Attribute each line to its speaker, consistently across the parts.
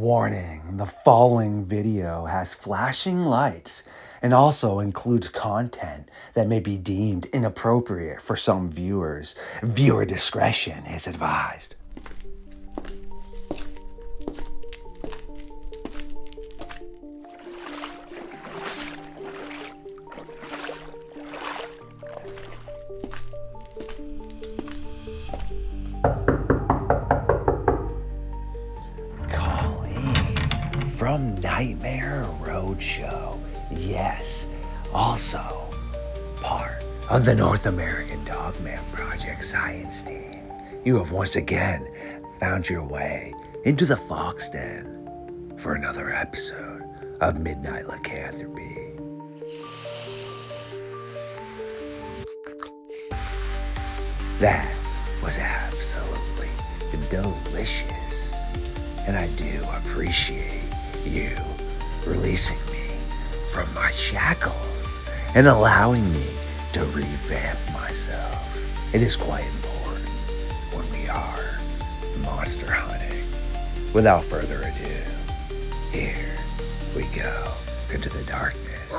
Speaker 1: Warning, the following video has flashing lights and also includes content that may be deemed inappropriate for some viewers. Viewer discretion is advised. From Nightmare Roadshow, yes, also part of the North American Dogman Project science team. You have once again found your way into the Fox Den for another episode of Midnight Lycanthropy. That was absolutely delicious, and I do appreciate you releasing me from my shackles and allowing me to revamp myself. It is quite important when we are monster hunting. Without further ado, here we go into the darkness.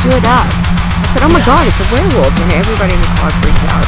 Speaker 2: Stood up. I said, oh my god, it's a werewolf, and everybody in the car freaked out.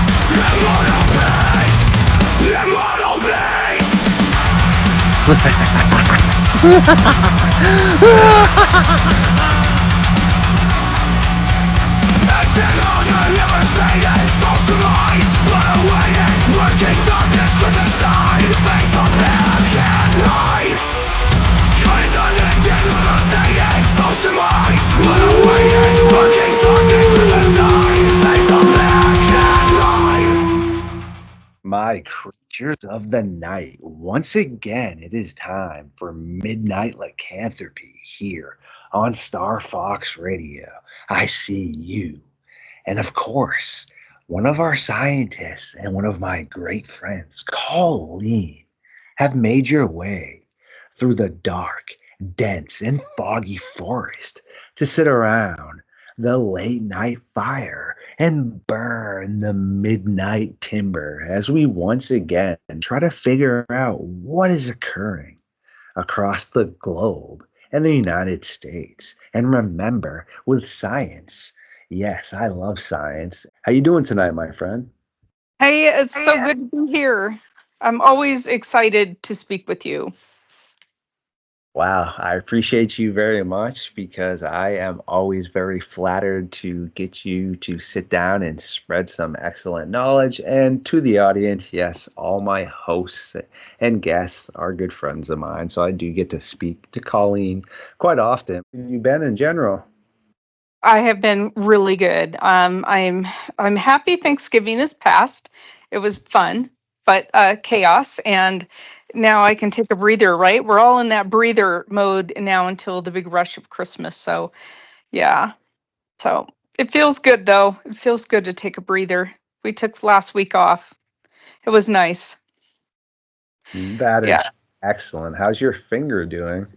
Speaker 1: My creatures of the night, once again, it is time for Midnight Lycanthropy here on LordeStarfox Radio. I see you. And of course, one of our scientists and one of my great friends, Colleen, have made your way through the dark, dense, and foggy forest to sit around the late night fire and burn the midnight timber as we once again try to figure out what is occurring across the globe and the United States. And remember, with science, yes, I love science. How you doing tonight, my friend?
Speaker 3: Hey, it's so good to be here. I'm always excited to speak with you.
Speaker 1: Wow, I appreciate you very much because I am always very flattered to get you to sit down and spread some excellent knowledge. And to the audience, yes, all my hosts and guests are good friends of mine, so I do get to speak to Colleen quite often. How have you been in general?
Speaker 3: I have been really good. I'm happy Thanksgiving is past. It was fun, but chaos, and now I can take a breather. Right, we're all in that breather mode now until the big rush of Christmas. So yeah, so it feels good though. It feels good to take a breather. We took last week off. It was nice.
Speaker 1: That is
Speaker 3: Yeah.
Speaker 1: excellent. How's your finger doing?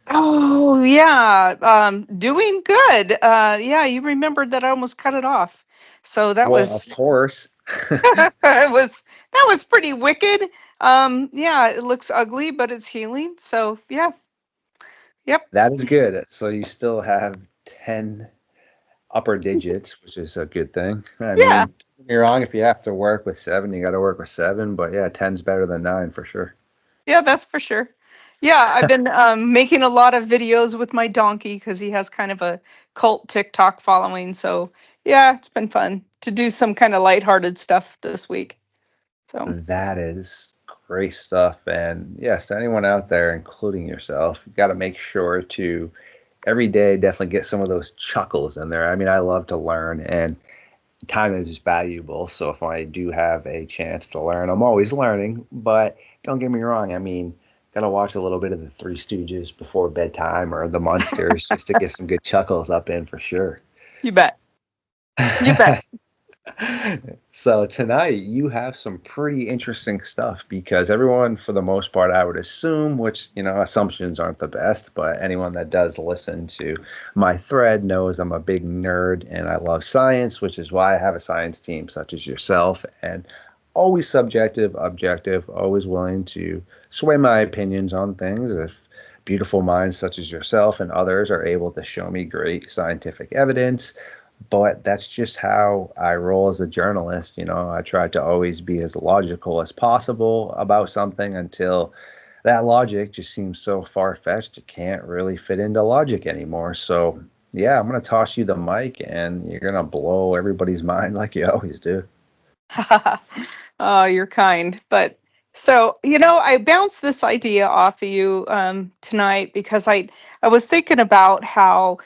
Speaker 3: Oh yeah, doing good. Yeah, you remembered that I almost cut it off, so that
Speaker 1: Well,
Speaker 3: was
Speaker 1: of course.
Speaker 3: that was pretty wicked. Yeah, it looks ugly, but it's healing. So yeah, yep,
Speaker 1: That is good. So you still have 10 upper digits, which is a good thing. I
Speaker 3: yeah,
Speaker 1: mean, don't get me wrong, if you have to work with 7, you got to work with 7. But yeah, 10's better than 9 for sure.
Speaker 3: yeah. That's for sure. Yeah, I've been making a lot of videos with my donkey because he has kind of a cult TikTok following. So yeah, it's been fun to do some kind of lighthearted stuff this week. So.
Speaker 1: That is great stuff. And yes, to anyone out there, including yourself, you got to make sure to every day definitely get some of those chuckles in there. I mean, I love to learn, and time is valuable. So if I do have a chance to learn, I'm always learning. But don't get me wrong. I mean, gotta watch a little bit of the Three Stooges before bedtime or the Munsters just to get some good chuckles up in for sure.
Speaker 3: You bet. You bet.
Speaker 1: So tonight you have some pretty interesting stuff because everyone, for the most part, I would assume, which, assumptions aren't the best, but anyone that does listen to my thread knows I'm a big nerd and I love science, which is why I have a science team such as yourself, and always subjective, objective, always willing to sway my opinions on things if beautiful minds such as yourself and others are able to show me great scientific evidence. But that's just how I roll as a journalist. I try to always be as logical as possible about something until that logic just seems so far-fetched it can't really fit into logic anymore. So, yeah, I'm going to toss you the mic and you're going to blow everybody's mind like you always do.
Speaker 3: Oh, you're kind. But so, I bounced this idea off of you tonight because I was thinking about how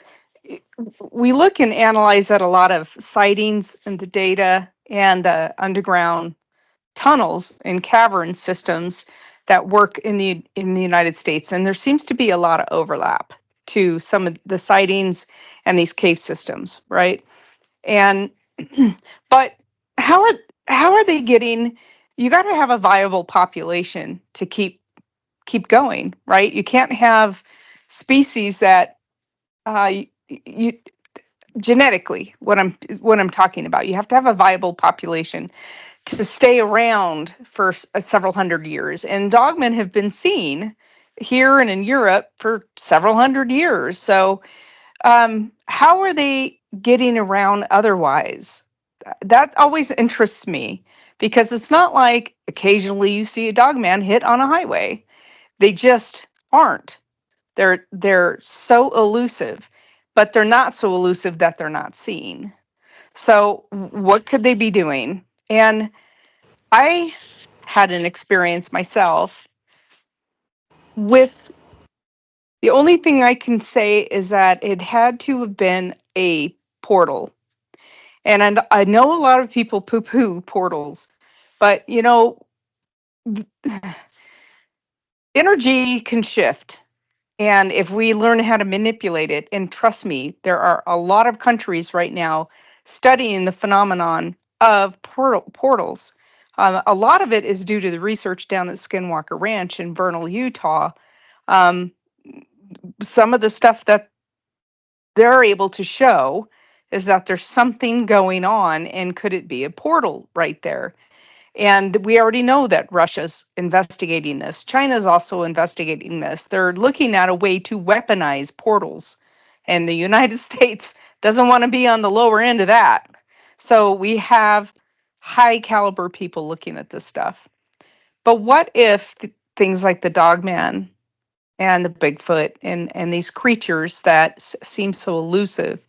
Speaker 3: we look and analyze at a lot of sightings and the data and the underground tunnels and cavern systems that work in the United States, and there seems to be a lot of overlap to some of the sightings and these cave systems, right? And but how are how are they getting? You got to have a viable population to keep going, right? You can't have species that you genetically what I'm talking about. You have to have a viable population to stay around for several hundred years. And dogmen have been seen here and in Europe for several hundred years. So, how are they getting around otherwise? That always interests me because it's not like occasionally you see a dogman hit on a highway. They just aren't. They're so elusive, but they're not so elusive that they're not seen. So, what could they be doing? And I had an experience myself with the only thing I can say is that it had to have been a portal. And I know a lot of people poo poo portals, but energy can shift. And if we learn how to manipulate it, and trust me, there are a lot of countries right now studying the phenomenon of portals. A lot of it is due to the research down at Skinwalker Ranch in Vernal, Utah. Um, some of the stuff that they're able to show is that there's something going on, and could it be a portal right there? And we already know that Russia's investigating this. China's also investigating this. They're looking at a way to weaponize portals. And the United States doesn't want to be on the lower end of that. So we have high caliber people looking at this stuff. But what if things like the Dogman and the Bigfoot and these creatures that seem so elusive,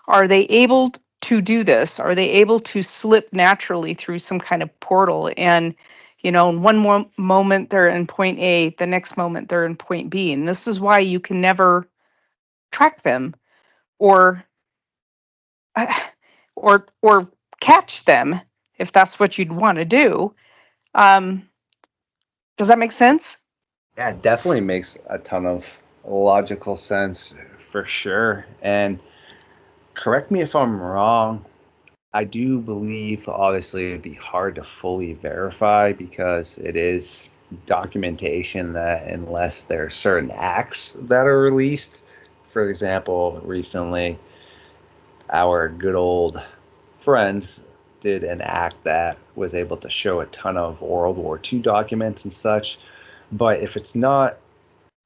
Speaker 3: are they able to do this? Are they able to slip naturally through some kind of portal? And, in one more moment they're in point A, the next moment they're in point B. And this is why you can never track them or uh, or catch them if that's what you'd want to do. Um, does that make sense?
Speaker 1: Yeah, it definitely makes a ton of logical sense for sure. And correct me if I'm wrong, I do believe, obviously, it'd be hard to fully verify because it is documentation that, unless there are certain acts that are released, for example, recently, our good old friends did an act that was able to show a ton of World War II documents and such. But if it's not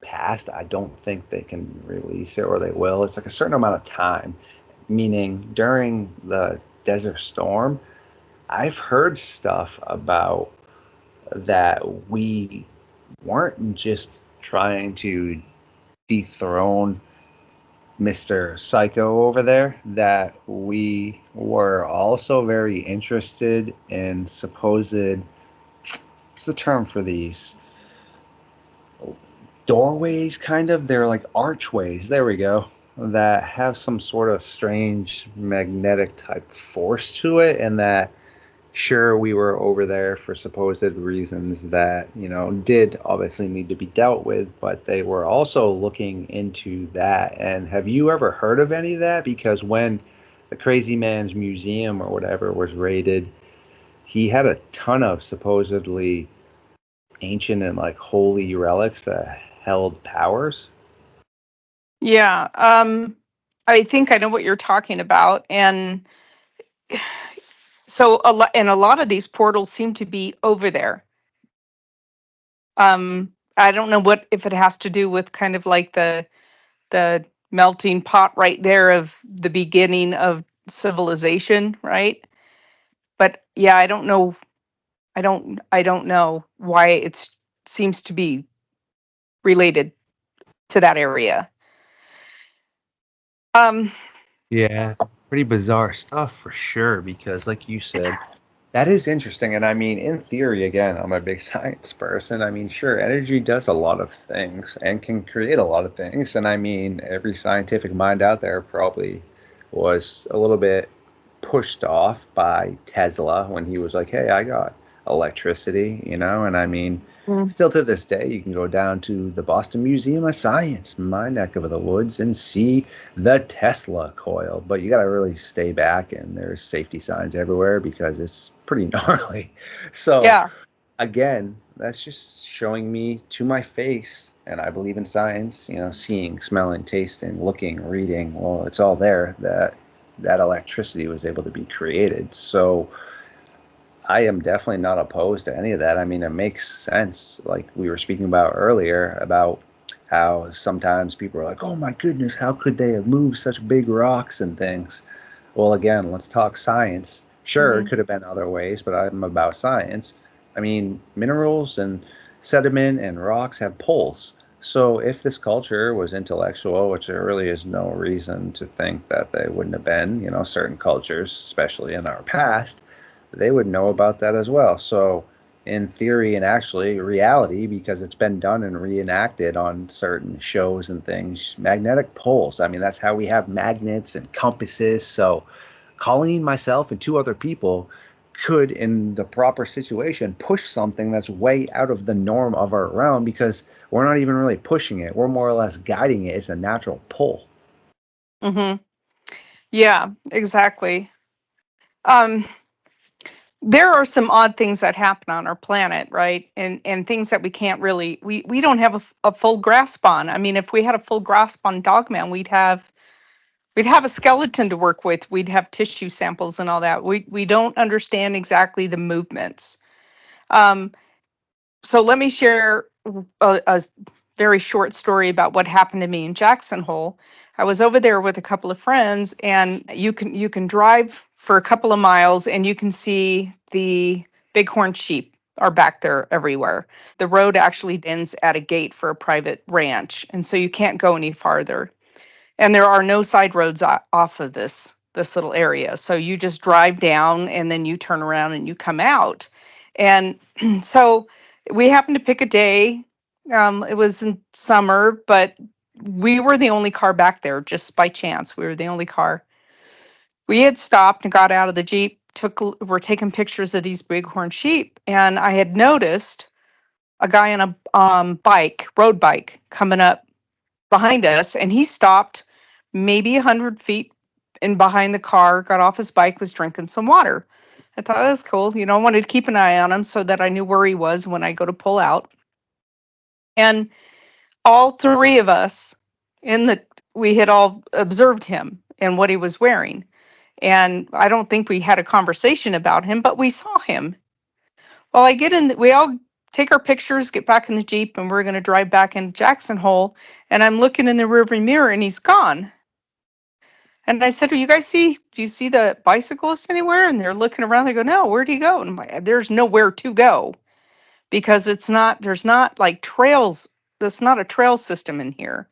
Speaker 1: passed, I don't think they can release it, or they will. It's like a certain amount of time, meaning during the Desert Storm, I've heard stuff about that we weren't just trying to dethrone Mr. Psycho over there, that we were also very interested in supposed, what's the term for these? Doorways, kind of? They're like archways, there we go, that have some sort of strange magnetic type force to it, and that sure, we were over there for supposed reasons that, did obviously need to be dealt with, but they were also looking into that. And have you ever heard of any of that? Because when the Crazy Man's museum or whatever was raided, he had a ton of supposedly ancient and like holy relics that held powers.
Speaker 3: Yeah. I think I know what you're talking about. And so a lot of these portals seem to be over there. I don't know what if it has to do with kind of like the melting pot right there of the beginning of civilization, right? But yeah, I don't know. I don't know why it seems to be related to that area. Um,
Speaker 1: Yeah, pretty bizarre stuff for sure. Because, like you said, that is interesting. And I mean, in theory, again, I'm a big science person. I mean, sure, energy does a lot of things and can create a lot of things. And I mean, every scientific mind out there probably was a little bit pushed off by Tesla when he was like, hey, I got electricity, you know? And I mean,
Speaker 3: Mm.
Speaker 1: still to this day, you can go down to the Boston Museum of Science, my neck of the woods, and see the Tesla coil. But you got to really stay back, and there's safety signs everywhere because it's pretty gnarly. So,
Speaker 3: yeah,
Speaker 1: again, that's just showing me to my face, and I believe in science, you know, seeing, smelling, tasting, looking, reading. Well, it's all there that that electricity was able to be created. So I am definitely not opposed to any of that. I mean, it makes sense. Like we were speaking about earlier about how sometimes people are like, oh my goodness, how could they have moved such big rocks and things? Well, again, let's talk science. Sure, it
Speaker 3: hmm
Speaker 1: could have been other ways, but I'm about science. I mean, minerals and sediment and rocks have poles. So if this culture was intellectual, which there really is no reason to think that they wouldn't have been, you know, certain cultures, especially in our past, they would know about that as well. So in theory and actually reality, because it's been done and reenacted on certain shows and things, magnetic poles. I mean, that's how we have magnets and compasses. So Colleen, myself, and two other people could, in the proper situation, push something that's way out of the norm of our realm because we're not even really pushing it. We're more or less guiding it. It's a natural pull.
Speaker 3: hmm yeah, exactly. Um, there are some odd things that happen on our planet, right? And things that we can't really we don't have a full grasp on. I mean, if we had a full grasp on Dogman, we'd have a skeleton to work with. We'd have tissue samples and all that. We don't understand exactly the movements. Um, so let me share a very short story about what happened to me in Jackson Hole. I was over there with a couple of friends, and you can drive for a couple of miles, and you can see the bighorn sheep are back there everywhere. The road actually ends at a gate for a private ranch, and so you can't go any farther. And there are no side roads off of this little area. So you just drive down and then you turn around and you come out. And so we happened to pick a day. It was in summer, but we were the only car back there just by chance. We were the only car. We had stopped and got out of the Jeep, were taking pictures of these bighorn sheep, and I had noticed a guy on a road bike coming up behind us, and he stopped maybe 100 feet in behind the car, got off his bike, was drinking some water. I thought that was cool. I wanted to keep an eye on him so that I knew where he was when I go to pull out. And all three of us in the we had all observed him and what he was wearing. And I don't think we had a conversation about him, but we saw him. Well, I get in, we all take our pictures, get back in the Jeep, and we're going to drive back into Jackson Hole. And I'm looking in the rearview mirror and he's gone. And I said, do you see the bicyclist anywhere? And they're looking around. They go, no, where'd he go? And I'm like, there's nowhere to go because there's not like trails. There's not a trail system in here.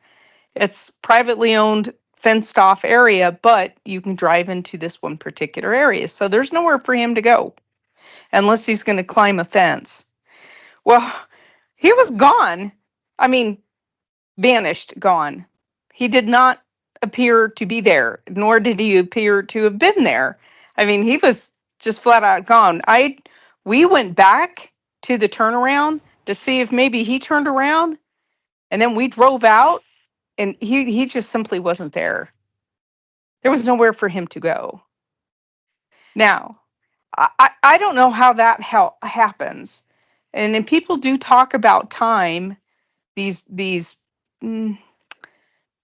Speaker 3: It's privately owned, fenced off area, but you can drive into this one particular area. So there's nowhere for him to go unless he's going to climb a fence. Well, he was gone. I mean, vanished, gone. He did not appear to be there, nor did he appear to have been there. I mean, he was just flat out gone. We went back to the turnaround to see if maybe he turned around, and then we drove out, and he just simply wasn't there. There was nowhere for him to go. Now, I don't know how that happens. And then people do talk about time, these mm,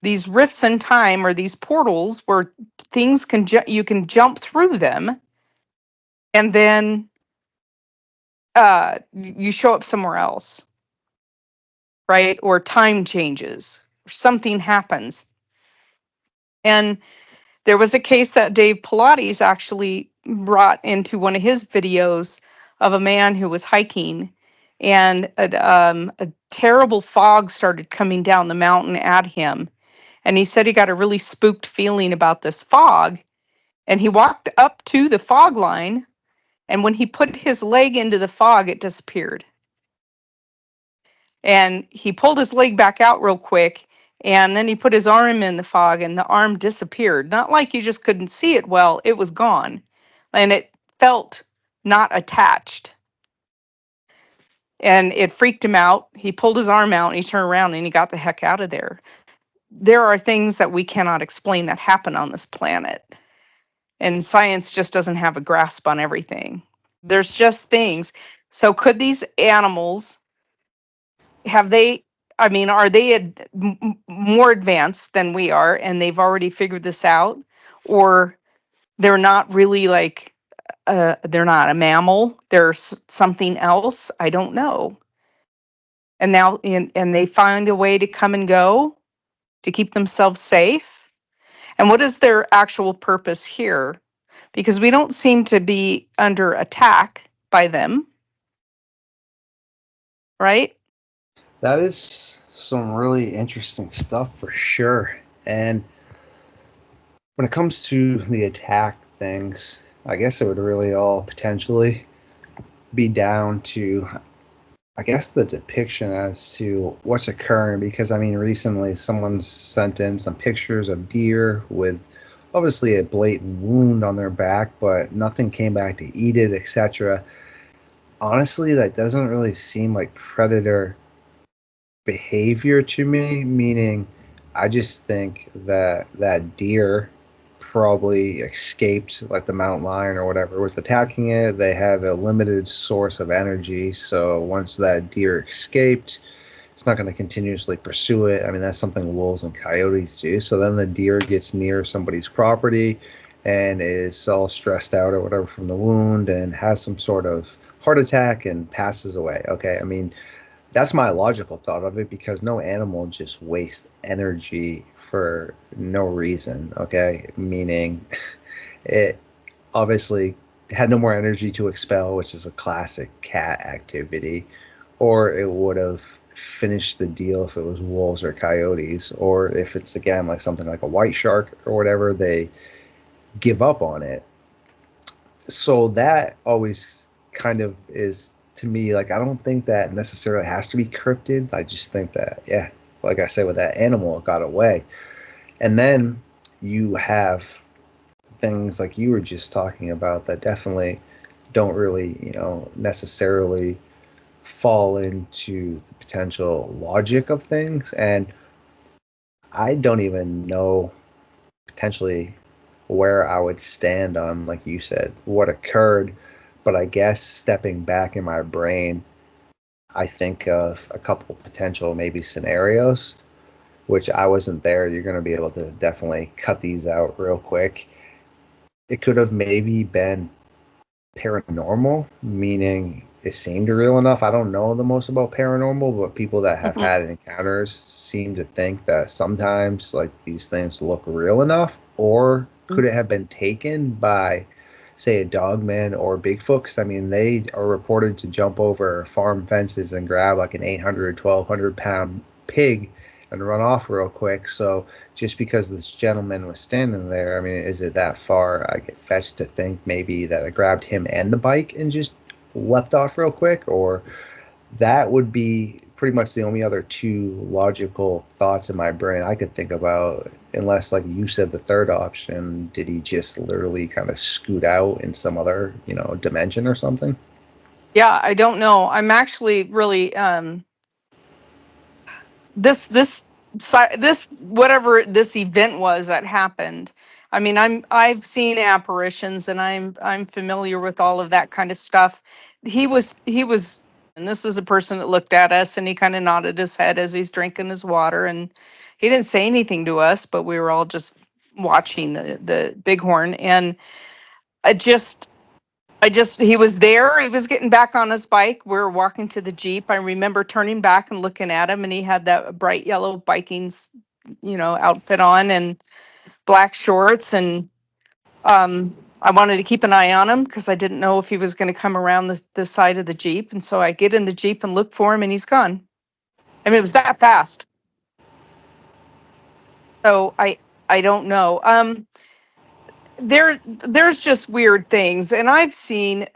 Speaker 3: these rifts in time, or these portals where things you can jump through them, and then you show up somewhere else, right? Or time changes, or something happens. And there was a case that Dave Pilates actually brought into one of his videos of a man who was hiking, and a terrible fog started coming down the mountain at him. And he said he got a really spooked feeling about this fog. And he walked up to the fog line, and when he put his leg into the fog, it disappeared. And he pulled his leg back out real quick, and then he put his arm in the fog, and the arm disappeared. Not like you just couldn't see it well, it was gone. And it felt not attached. And it freaked him out. He pulled his arm out, and he turned around, and he got the heck out of there. There are things that we cannot explain that happen on this planet. And science just doesn't have a grasp on everything. There's just things. So could these animals, are they more advanced than we are, and they've already figured this out? Or they're not really like, they're not a mammal, they're something else? I don't know. And now, and they find a way to come and go to keep themselves safe. And what is their actual purpose here? Because we don't seem to be under attack by them, right?
Speaker 1: That is some really interesting stuff for sure. And when it comes to the attack things, I guess it would really all potentially be down to, I guess, the depiction as to what's occurring. Because, I mean, recently someone sent in some pictures of deer with obviously a blatant wound on their back, but nothing came back to eat it, etc. Honestly, that doesn't really seem like predator behavior to me, meaning I just think that that deer probably escaped, like the mountain lion or whatever was attacking it. They have a limited source of energy, so once that deer escaped, it's not going to continuously pursue it. I mean, that's something wolves and coyotes do. So then the deer gets near somebody's property and is all stressed out or whatever from the wound and has some sort of heart attack and passes away. Okay, I mean, that's my logical thought of it, because no animal just wastes energy for no reason. Okay, meaning it obviously had no more energy to expel, which is a classic cat activity, or it would have finished the deal if it was wolves or coyotes, or if it's, again, like something like a white shark or whatever, they give up on it. So that always kind of is, to me, like, I don't think that necessarily has to be cryptid. I just think that, yeah, like I said, with that animal, it got away. And then you have things like you were just talking about that definitely don't really, necessarily fall into the potential logic of things. And I don't even know potentially where I would stand on, like you said, what occurred. But I guess stepping back in my brain, I think of a couple potential maybe scenarios, which I wasn't there. You're going to be able to definitely cut these out real quick. It could have maybe been paranormal, meaning it seemed real enough. I don't know the most about paranormal, but people that have had encounters seem to think that sometimes, like, these things look real enough. Or could it have been taken by, say, a Dogman or Bigfoot? Because, I mean, they are reported to jump over farm fences and grab like an 800, 1,200 pound pig and run off real quick. So just because this gentleman was standing there, I mean, is it that far? I get fetched to think maybe that I grabbed him and the bike and just leapt off real quick. Or that would be pretty much the only other two logical thoughts in my brain I could think about, unless, like you said, the third option, did he just literally kind of scoot out in some other, dimension or something?
Speaker 3: Yeah, I don't know. I'm actually really this whatever this event was that happened, I mean, I've seen apparitions, and I'm familiar with all of that kind of stuff. He was, and this is a person that looked at us, and he kind of nodded his head as he's drinking his water, and he didn't say anything to us, but we were all just watching the bighorn, and I just he was there. He was getting back on his bike. We were walking to the Jeep. I remember turning back and looking at him, and he had that bright yellow biking, outfit on and black shorts. And I wanted to keep an eye on him because I didn't know if he was going to come around the side of the Jeep. And so I get in the Jeep and look for him, and he's gone. I mean, it was that fast. So I don't know. There's just weird things, and I've seen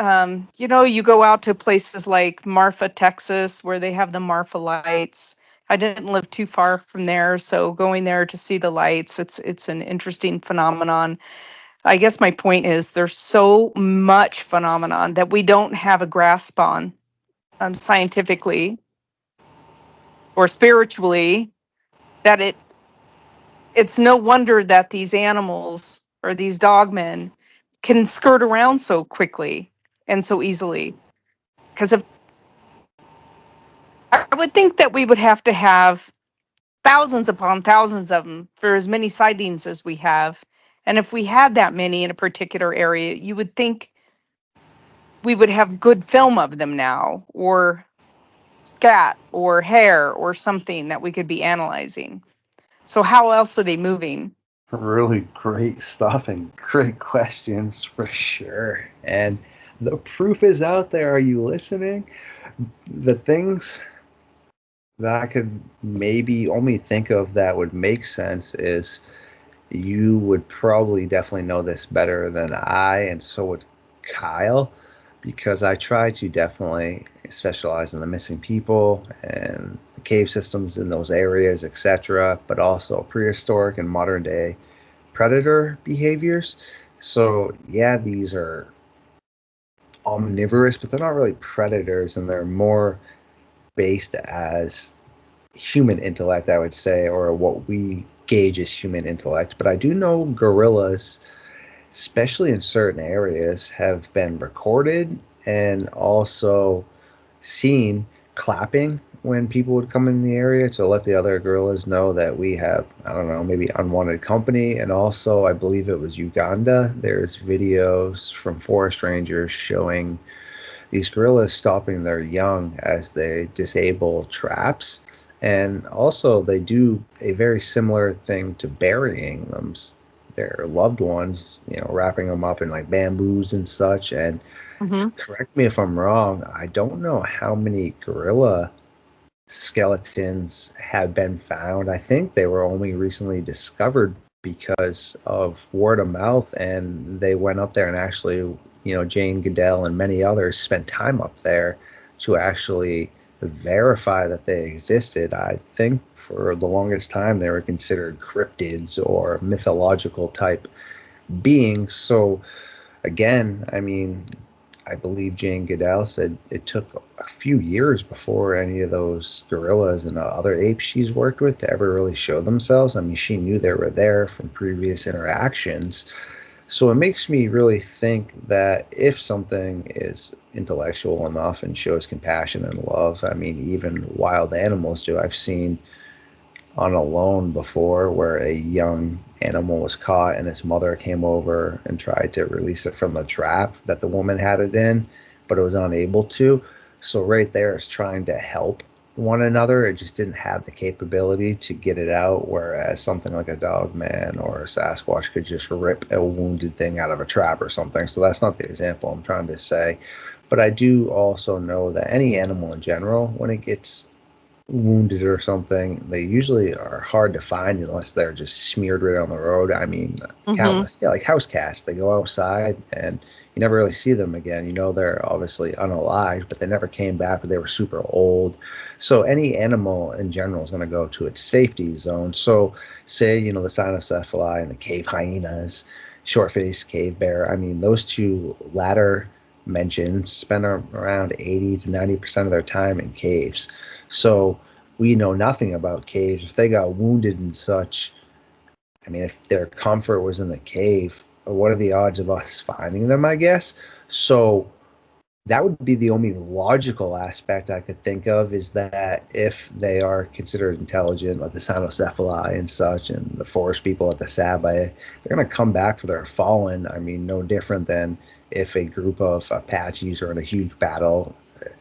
Speaker 3: you go out to places like Marfa, Texas, where they have the Marfa lights. I didn't live too far from there, so going there to see the lights, it's an interesting phenomenon. I guess my point is there's so much phenomenon that we don't have a grasp on, scientifically or spiritually, that it's no wonder that these animals or these dogmen can skirt around so quickly and so easily. Because if I would think that we would have to have thousands upon thousands of them for as many sightings as we have. And if we had that many in a particular area, you would think we would have good film of them now, or scat or hair or something that we could be analyzing. So how else are they moving?
Speaker 1: Really great stuff and great questions for sure. And the proof is out there. Are you listening? The things that I could maybe only think of that would make sense is you would probably definitely know this better than I, and so would Kyle, because I try to definitely specialize in the missing people and the cave systems in those areas, etc., but also prehistoric and modern day predator behaviors. So yeah, these are omnivorous, but they're not really predators, and they're more based as human intellect, I would say, or what we gauge as human intellect. But I do know gorillas, especially in certain areas, have been recorded and also seen clapping when people would come in the area to let the other gorillas know that we have, I don't know, maybe unwanted company. And also, I believe it was Uganda. There's videos from forest rangers showing these gorillas stopping their young as they disable traps. And also, they do a very similar thing to burying them, their loved ones, wrapping them up in like bamboos and such. And correct me if I'm wrong, I don't know how many gorilla skeletons have been found. I think they were only recently discovered because of word of mouth, and they went up there and actually, Jane Goodell and many others spent time up there to actually verify that they existed. I think for the longest time they were considered cryptids or mythological type beings. So again, I mean, I believe Jane Goodell said it took a few years before any of those gorillas and other apes she's worked with to ever really show themselves. I mean, she knew they were there from previous interactions. So it makes me really think that if something is intellectual enough and shows compassion and love, I mean, even wild animals do. I've seen on Alone before where a young animal was caught and its mother came over and tried to release it from the trap that the woman had it in, but it was unable to. So right there is trying to help one another. It just didn't have the capability to get it out, whereas something like a Dogman or a Sasquatch could just rip a wounded thing out of a trap or something. So that's not the example I'm trying to say. But I do also know that any animal in general, when it gets wounded or something, they usually are hard to find unless they're just smeared right on the road. I mean, countless, like house cats, they go outside and you never really see them again. They're obviously unalived, but they never came back, but they were super old. So any animal in general is going to go to its safety zone. So say, the cynocephaly and the cave hyenas, short-faced cave bear, I mean, those two latter mentioned spend around 80 to 90% of their time in caves. So we know nothing about caves. If they got wounded and such, I mean, if their comfort was in the cave, what are the odds of us finding them, I guess? So that would be the only logical aspect I could think of, is that if they are considered intelligent, like the Cynocephali and such, and the forest people at the Sabai, they're going to come back for their fallen. I mean, no different than if a group of Apaches are in a huge battle.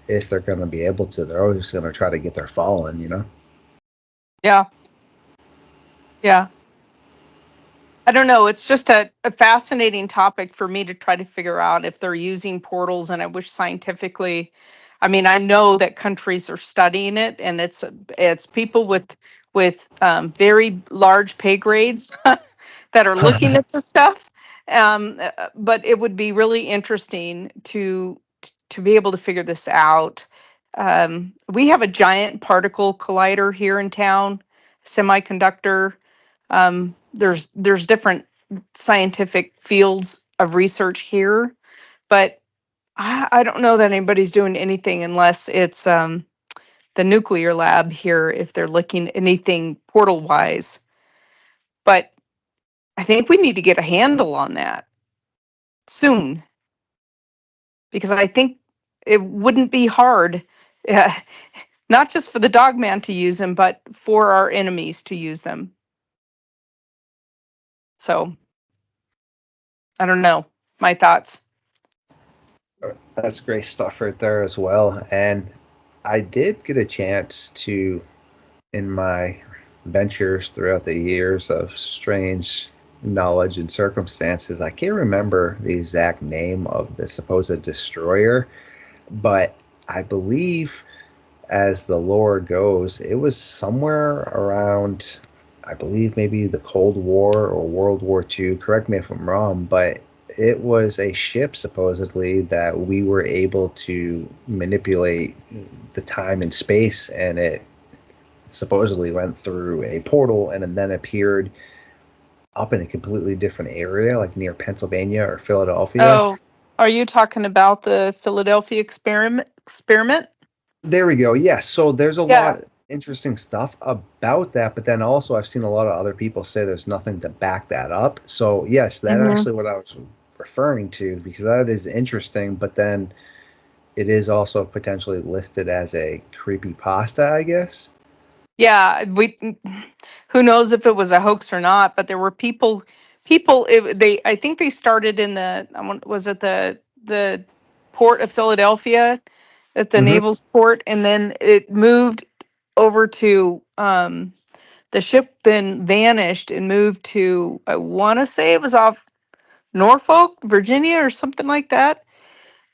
Speaker 1: If they're going to be able to, they're always going to try to get their fallen, you know?
Speaker 3: Yeah. Yeah. I don't know. It's just a fascinating topic for me to try to figure out if they're using portals. And I wish scientifically, I mean, I know that countries are studying it, and it's people with very large pay grades that are looking at this stuff. But it would be really interesting to be able to figure this out. We have a giant particle collider here in town, semiconductor. There's different scientific fields of research here, but I don't know that anybody's doing anything unless it's the nuclear lab here, if they're looking anything portal wise. But I think we need to get a handle on that soon, because I think it wouldn't be hard, uh, not just for the Dogman to use them, but for our enemies to use them. So I don't know. My thoughts.
Speaker 1: That's great stuff right there as well. And I did get a chance to, in my ventures throughout the years of strange knowledge and circumstances, I can't remember the exact name of the supposed destroyer, but I believe, as the lore goes, it was somewhere around, I believe, maybe the Cold War or World War II. Correct me if I'm wrong, but it was a ship supposedly that we were able to manipulate the time and space, and it supposedly went through a portal and then appeared up in a completely different area, like near Pennsylvania or Philadelphia.
Speaker 3: Oh, are you talking about the Philadelphia experiment?
Speaker 1: There we go. Yes. So there's a
Speaker 3: Yeah.
Speaker 1: lot of interesting stuff about that, but then also I've seen a lot of other people say there's nothing to back that up. So yes, that's
Speaker 3: Hmm.
Speaker 1: actually what I was referring to, because that is interesting, but then it is also potentially listed as a creepy pasta, I guess.
Speaker 3: Yeah, who knows if it was a hoax or not, but there were they I think they started in was it the port of Philadelphia, at the
Speaker 1: Hmm.
Speaker 3: naval port, and then it moved over to the ship then vanished and moved to, I want to say it was off Norfolk, Virginia, or something like that.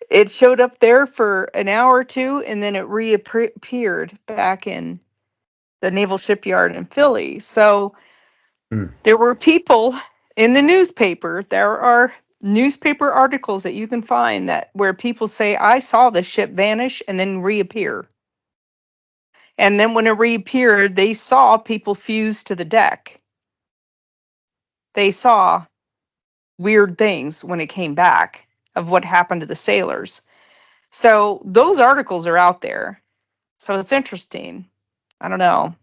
Speaker 3: It showed up there for an hour or two, and then it reappeared back in the naval shipyard in Philly. So
Speaker 1: Hmm.
Speaker 3: there were people in the newspaper. There are newspaper articles that you can find that where people say, I saw the ship vanish and then reappear. And then when it reappeared, they saw people fuse to the deck. They saw weird things when it came back of what happened to the sailors. So those articles are out there. So it's interesting. I don't know.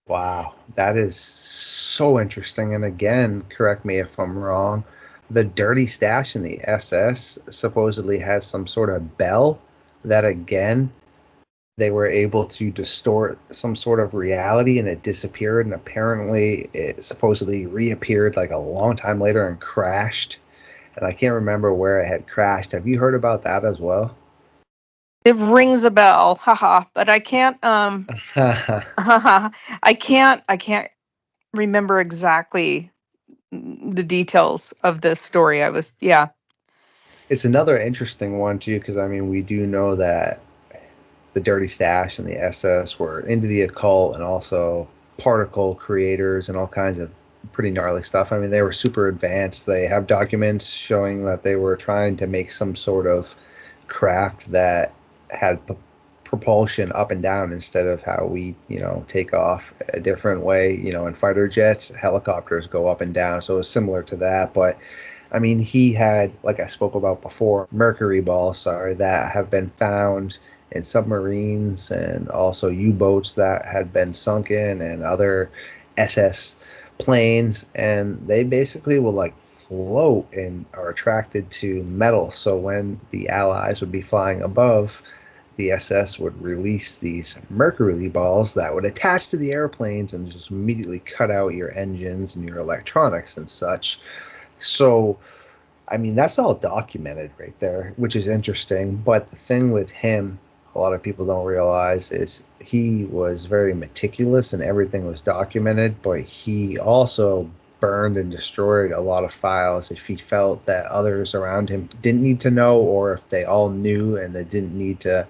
Speaker 1: Wow, that is so interesting. And again, correct me if I'm wrong, the dirty stash in the SS supposedly has some sort of bell that, again, they were able to distort some sort of reality and it disappeared. And apparently, it supposedly reappeared like a long time later and crashed. And I can't remember where it had crashed. Have you heard about that as well?
Speaker 3: It rings a bell, haha, but I can't I can't remember exactly the details of this story. Yeah.
Speaker 1: It's another interesting one, too, because I mean, we do know that the Dirty Stash and the SS were into the occult and also particle creators and all kinds of pretty gnarly stuff. I mean, they were super advanced. They have documents showing that they were trying to make some sort of craft that had propulsion up and down instead of how we, take off a different way. In fighter jets, helicopters go up and down. So it's similar to that. But I mean, he had, like I spoke about before, mercury balls, sorry, that have been found in submarines and also U-boats that had been sunken and other SS planes, and they basically will like float and are attracted to metal. So when the Allies would be flying above, the SS would release these mercury balls that would attach to the airplanes and just immediately cut out your engines and your electronics and such. So, I mean, that's all documented right there, which is interesting. But the thing with him, a lot of people don't realize, is he was very meticulous and everything was documented, but he also burned and destroyed a lot of files if he felt that others around him didn't need to know, or if they all knew and they didn't need to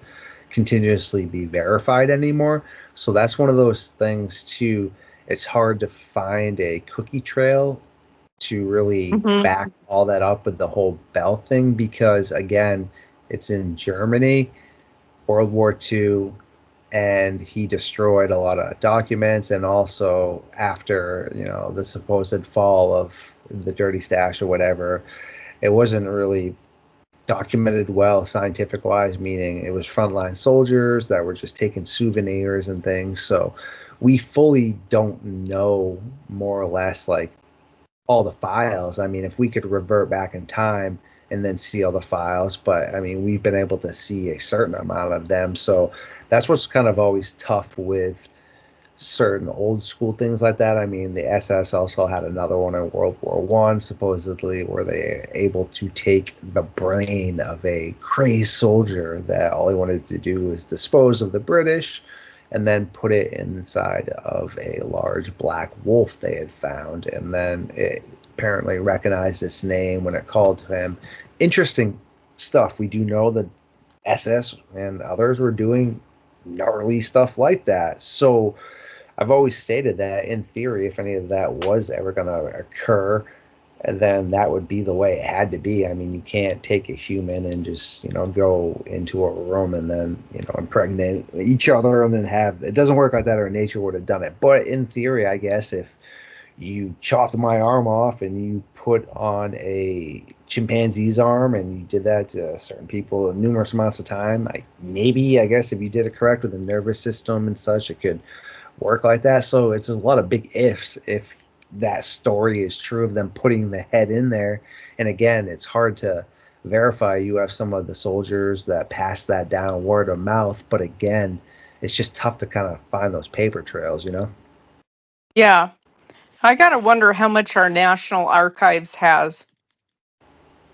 Speaker 1: continuously be verified anymore. So that's one of those things too. It's hard to find a cookie trail to really
Speaker 3: Mhm.
Speaker 1: back all that up with the whole Bell thing, because again, it's in Germany, World War II, and he destroyed a lot of documents. And also after, the supposed fall of the dirty stash or whatever, it wasn't really documented well scientific wise, meaning it was frontline soldiers that were just taking souvenirs and things. So we fully don't know more or less like all the files. I mean, if we could revert back in time and then see all the files, but I mean, we've been able to see a certain amount of them. So that's what's kind of always tough with certain old school things like that. I mean, the SS also had another one in World War One, supposedly, where they were able to take the brain of a crazed soldier that all he wanted to do was dispose of the British, and then put it inside of a large black wolf they had found, and then it apparently recognized its name when it called to him. Interesting stuff. We do know that SS and others were doing gnarly stuff like that. So I've always stated that in theory, if any of that was ever going to occur, then that would be the way it had to be. I mean, you can't take a human and just, go into a room and then, impregnate each other and then have it. Doesn't work like that, or nature would have done it. But in theory, I guess if you chopped my arm off and you put on a chimpanzee's arm and you did that to certain people numerous amounts of time, I guess if you did it correct with the nervous system and such, it could work like that. So it's a lot of big ifs if that story is true of them putting the head in there. And again, it's hard to verify. You have some of the soldiers that pass that down word of mouth, but again, it's just tough to kind of find those paper trails.
Speaker 3: Yeah. I got to wonder how much our National Archives has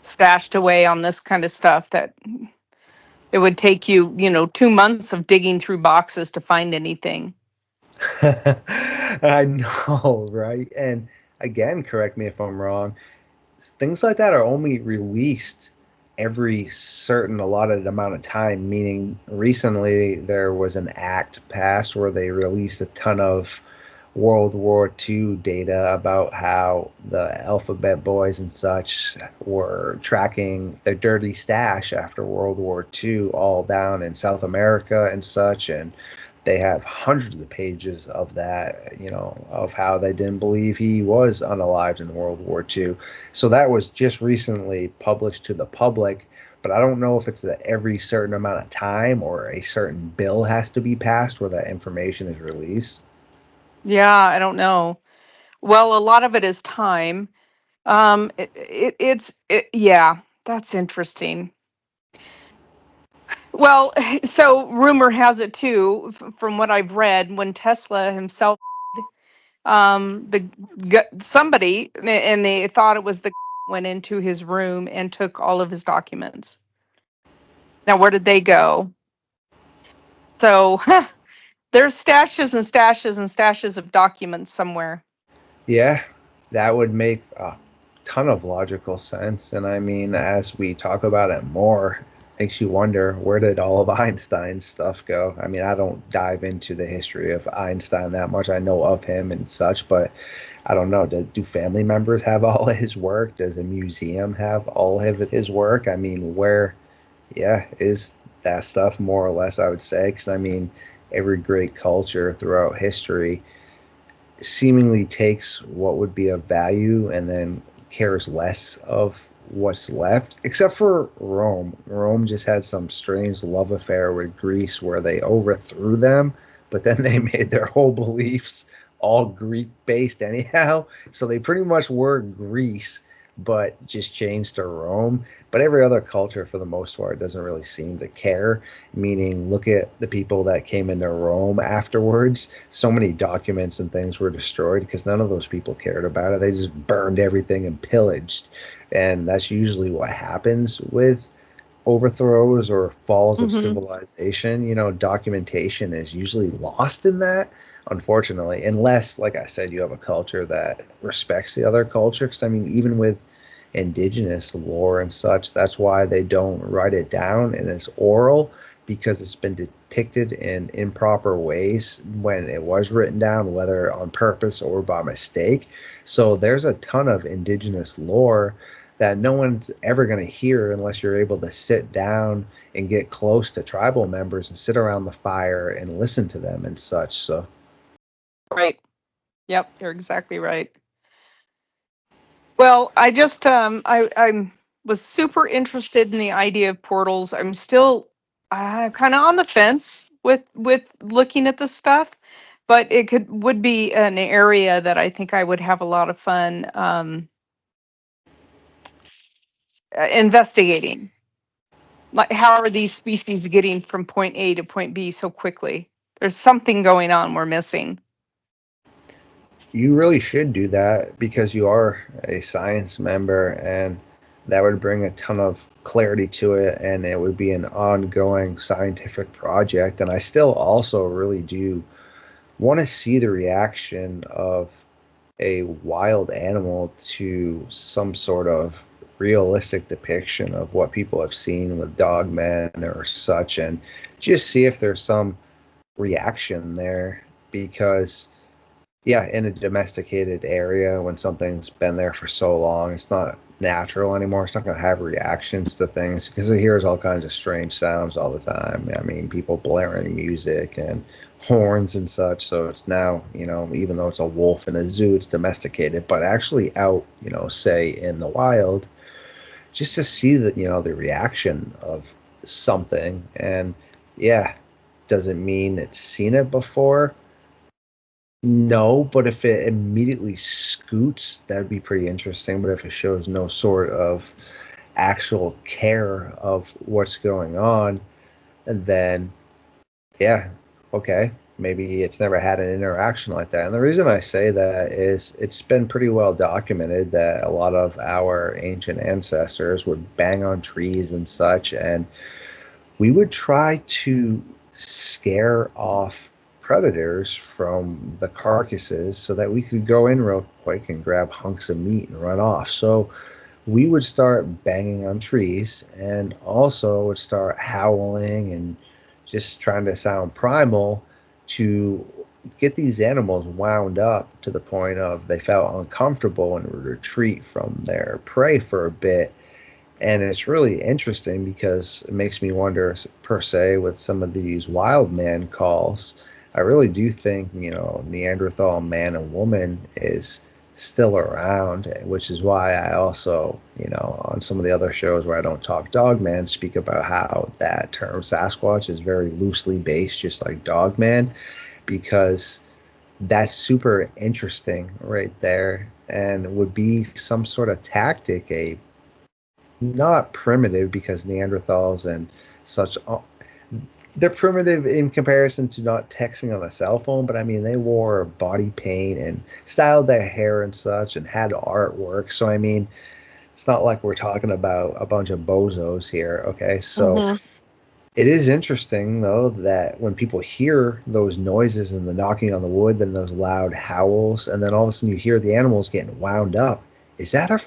Speaker 3: stashed away on this kind of stuff that it would take you, 2 months of digging through boxes to find anything.
Speaker 1: I know, right? And again, correct me if I'm wrong, things like that are only released every certain allotted amount of time, meaning recently there was an act passed where they released a ton of World War II data about how the alphabet boys and such were tracking their dirty stash after World War II all down in South America and such. And they have hundreds of pages of that, of how they didn't believe he was unalived in World War II. So that was just recently published to the public, but I don't know if it's that every certain amount of time or a certain bill has to be passed where that information is released.
Speaker 3: Yeah, I don't know. Well, a lot of it is time. Yeah, that's interesting. Well, so rumor has it too, from what I've read, when Tesla himself, somebody, and they thought it was the went into his room and took all of his documents. Now, where did they go? So there's stashes and stashes and stashes of documents somewhere.
Speaker 1: Yeah, that would make a ton of logical sense. And I mean, as we talk about it more, makes you wonder, where did all of Einstein's stuff go? I mean, I don't dive into the history of Einstein that much. I know of him and such, but I don't know. Do family members have all of his work? Does a museum have all of his work? I mean, where, yeah, is that stuff more or less, I would say? Because I mean, every great culture throughout history seemingly takes what would be of value and then cares less of what's left, except for Rome. Rome just had some strange love affair with Greece where they overthrew them, but then they made their whole beliefs all Greek based anyhow. So they pretty much were Greece, but just changed to Rome. But every other culture, for the most part, doesn't really seem to care. Meaning, look at the people that came into Rome afterwards. So many documents and things were destroyed because none of those people cared about it. They just burned everything and pillaged. And that's usually what happens with overthrows or falls of
Speaker 3: Hmm.
Speaker 1: civilization. Documentation is usually lost in that, unfortunately, unless, like I said, you have a culture that respects the other culture. Because, I mean, even with indigenous lore and such, that's why they don't write it down and it's oral, because it's been depicted in improper ways when it was written down, whether on purpose or by mistake. So there's a ton of indigenous lore that no one's ever going to hear unless you're able to sit down and get close to tribal members and sit around the fire and listen to them and such. So
Speaker 3: Right. Yep, you're exactly right. Well, I just I'm was super interested in the idea of portals. I'm still kind of on the fence with looking at this stuff, but it would be an area that I think I would have a lot of fun investigating. Like, how are these species getting from point A to point B so quickly? There's something going on we're missing.
Speaker 1: you really should do that because you are a science member, and that would bring a ton of clarity to it, and it would be an ongoing scientific project. And I still also really do want to see the reaction of a wild animal to some sort of realistic depiction of what people have seen with Dogman or such, and just see if there's some reaction there. Because, yeah, in a domesticated area, when something's been there for so long, it's not natural anymore. It's not going to have reactions to things because it hears all kinds of strange sounds all the time. I mean, people blaring music and horns and such. So it's now, even though it's a wolf in a zoo, it's domesticated, but actually out, say in the wild, just to see that, the reaction of something. And yeah, does it mean it's seen it before? No, but if it immediately scoots, that'd be pretty interesting. But if it shows no sort of actual care of what's going on, and then, yeah, okay, maybe it's never had an interaction like that. And the reason I say that is it's been pretty well documented that a lot of our ancient ancestors would bang on trees and such, and we would try to scare off predators from the carcasses so that we could go in real quick and grab hunks of meat and run off. So we would start banging on trees and also would start howling and just trying to sound primal to get these animals wound up to the point of they felt uncomfortable and would retreat from their prey for a bit. And it's really interesting because it makes me wonder, per se, with some of these wild man calls. I really do think, Neanderthal man and woman is still around, which is why I also, on some of the other shows where I don't talk Dogman, speak about how that term Sasquatch is very loosely based, just like Dogman, because that's super interesting right there and would be some sort of tactic, a not primitive because Neanderthals and such, they're primitive in comparison to not texting on a cell phone, but I mean, they wore body paint and styled their hair and such and had artwork. So, I mean, it's not like we're talking about a bunch of bozos here. Okay. So
Speaker 3: Hmm.
Speaker 1: it is interesting, though, that when people hear those noises and the knocking on the wood, then those loud howls, and then all of a sudden you hear the animals getting wound up, is that a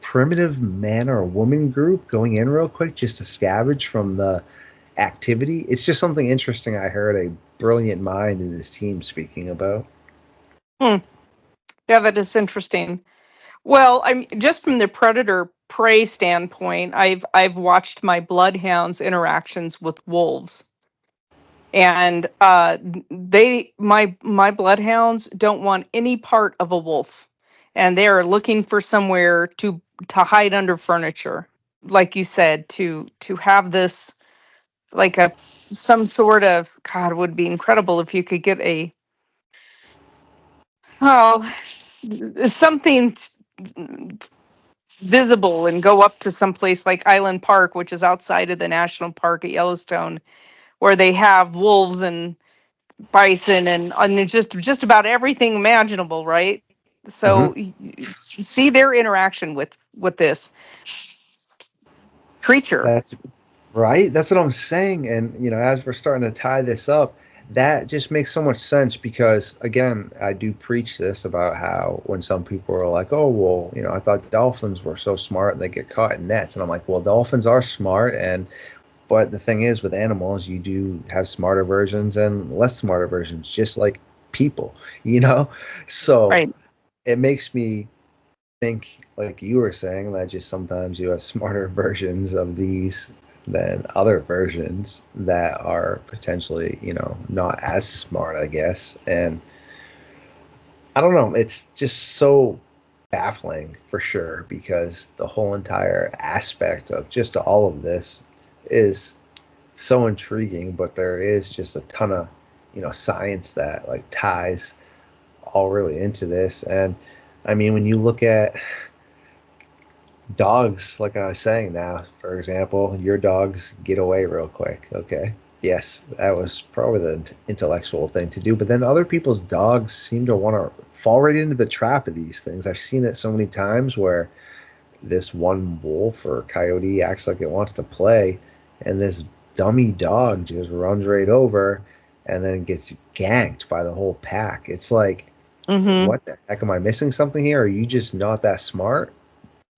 Speaker 1: primitive man or woman group going in real quick just to scavenge from the activity? It's just something interesting I heard a brilliant mind in his team speaking about.
Speaker 3: Hmm. Yeah, that is interesting. Well, I'm just from the predator prey standpoint, I've watched my bloodhounds interactions with wolves. And my bloodhounds don't want any part of a wolf. And they are looking for somewhere to hide under furniture. Like you said, to have this like a some sort of, God, it would be incredible if you could get well, something visible and go up to some place like Island Park, which is outside of the national park at Yellowstone, where they have wolves and bison and it's just about everything imaginable, right?
Speaker 1: Hmm.
Speaker 3: So you see their interaction with this creature.
Speaker 1: That's right. That's what I'm saying. And, as we're starting to tie this up, that just makes so much sense because, again, I do preach this about how when some people are like, oh, well, I thought dolphins were so smart and they get caught in nets. And I'm like, well, dolphins are smart. But the thing is, with animals, you do have smarter versions and less smarter versions, just like people, you know? So
Speaker 3: Right.
Speaker 1: it makes me think, like you were saying, that just sometimes you have smarter versions of these than other versions that are potentially, not as smart, I guess. And I don't know, it's just so baffling for sure because the whole entire aspect of just all of this is so intriguing, but there is just a ton of, science that like ties all really into this. And I mean, when you look at dogs, like I was saying now, for example, your dogs get away real quick. Okay. Yes, that was probably the intellectual thing to do. But then other people's dogs seem to want to fall right into the trap of these things. I've seen it so many times where this one wolf or coyote acts like it wants to play, and this dummy dog just runs right over and then gets ganked by the whole pack. It's like,
Speaker 3: Mm-hmm.
Speaker 1: what the heck? Am I missing something here? Are you just not that smart?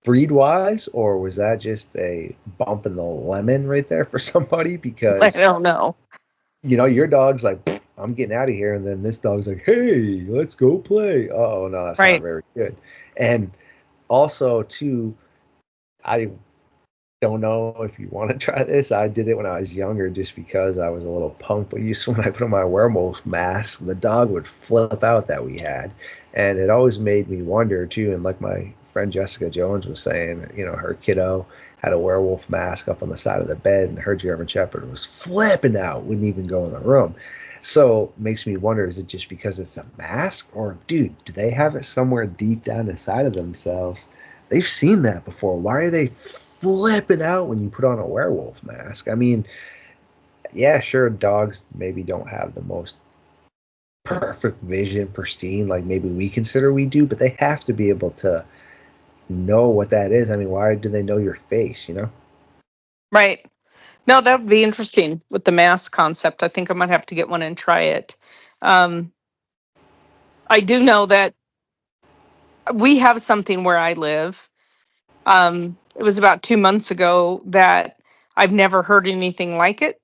Speaker 1: Breed wise, or was that just a bump in the lemon right there for somebody?
Speaker 3: I
Speaker 1: Because
Speaker 3: don't know.
Speaker 1: your dog's like, I'm getting out of here, and then this dog's like, hey, let's go play. Oh no, that's not
Speaker 3: Right.
Speaker 1: very good. And also, too, I don't know if you want to try this. I did it when I was younger just because I was a little punk. But used to, when I put on my werewolf mask, the dog would flip out that we had. And it always made me wonder, too. And like my friend Jessica Jones was saying, her kiddo had a werewolf mask up on the side of the bed, and her German Shepherd was flipping out, wouldn't even go in the room. So it makes me wonder, is it just because it's a mask? Or, dude, do they have it somewhere deep down inside of themselves? They've seen that before. Why are they flipping out when you put on a werewolf mask? I mean, yeah, sure, dogs maybe don't have the most perfect vision, pristine, like maybe we consider we do, but they have to be able to know what that is. I mean, why do they know your face?
Speaker 3: Right. No, that would be interesting with the mask concept. I think I might have to get one and try it. Um, I do know that we have something where I live. It was about 2 months ago that I've never heard anything like it.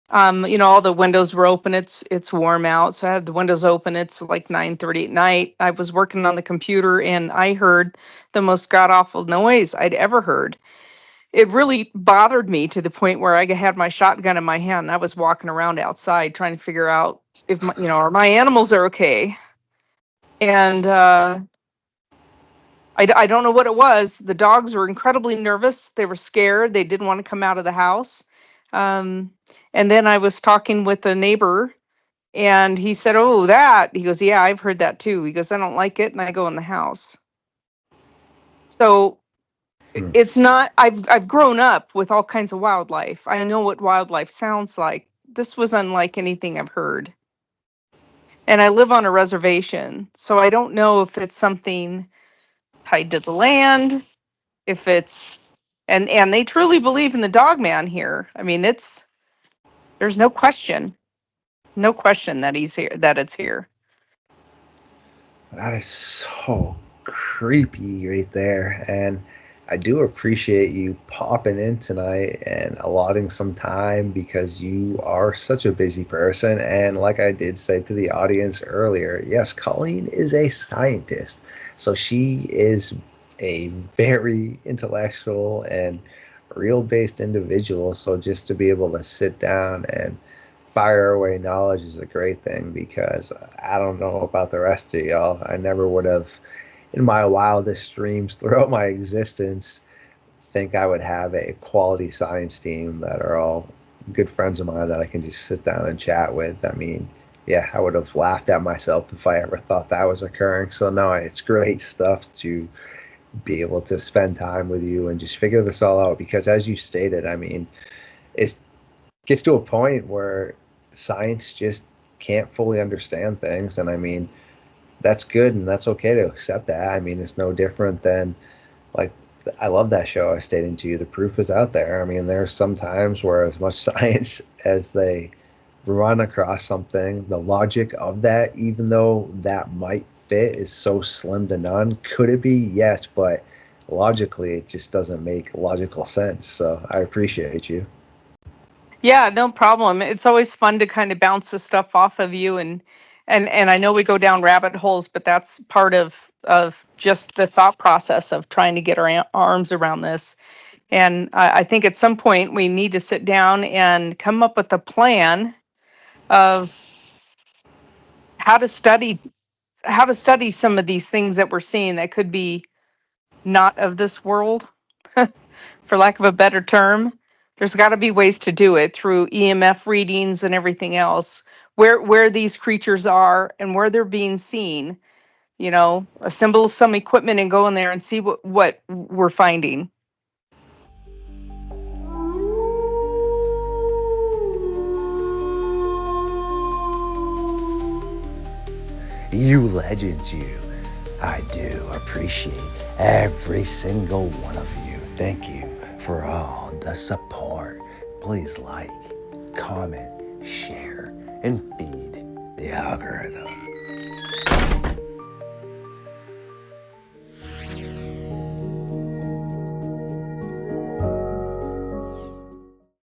Speaker 3: All the windows were open. It's warm out, so I had the windows open. It's like 9:30 at night. I was working on the computer and I heard the most god awful noise I'd ever heard. It really bothered me to the point where I had my shotgun in my hand and I was walking around outside trying to figure out if are my animals are okay. And I don't know what it was. The dogs were incredibly nervous. They were scared. They didn't want to come out of the house. Um, and then I was talking with a neighbor and he said, "Oh, that." He goes, "Yeah, I've heard that too." He goes, "I don't like it." And I go in the house. So
Speaker 1: Hmm.
Speaker 3: it's not, I've grown up with all kinds of wildlife. I know what wildlife sounds like. This was unlike anything I've heard. And I live on a reservation. So I don't know if it's something tied to the land, if it's and they truly believe in the Dogman here. I mean, there's no question that he's here, that it's here.
Speaker 1: That is so creepy right there. And I do appreciate you popping in tonight and allotting some time because you are such a busy person. And like I did say to the audience earlier, yes, Colleen is a scientist. So she is a very intellectual and real based individual. So just to be able to sit down and fire away knowledge is a great thing because I don't know about the rest of y'all. I never would have, in my wildest dreams throughout my existence, think I would have a quality science team that are all good friends of mine that I can just sit down and chat with. I mean, yeah, I would have laughed at myself if I ever thought that was occurring. So no, it's great stuff to be able to spend time with you and just figure this all out. Because as you stated, I mean, it gets to a point where science just can't fully understand things, and I mean, that's good and that's okay to accept that. I mean, it's no different than like I love that show I was stating to you. The proof is out there. I mean, there's some times where as much science as they run across something, the logic of that, even though that might fit, is so slim to none. Could it be? Yes, but logically, it just doesn't make logical sense. So I appreciate you.
Speaker 3: Yeah, no problem. It's always fun to kind of bounce the stuff off of you, and I know we go down rabbit holes, but that's part of just the thought process of trying to get our arms around this. And I think at some point we need to sit down and come up with a plan of how to study how to study some of these things that we're seeing that could be not of this world, for lack of a better term. There's got to be ways to do it through EMF readings and everything else, where these creatures are and where they're being seen. Assemble some equipment and go in there and see what we're finding.
Speaker 1: You legends, you. I do appreciate every single one of you. Thank you for all the support. Please like, comment, share, and feed the algorithm.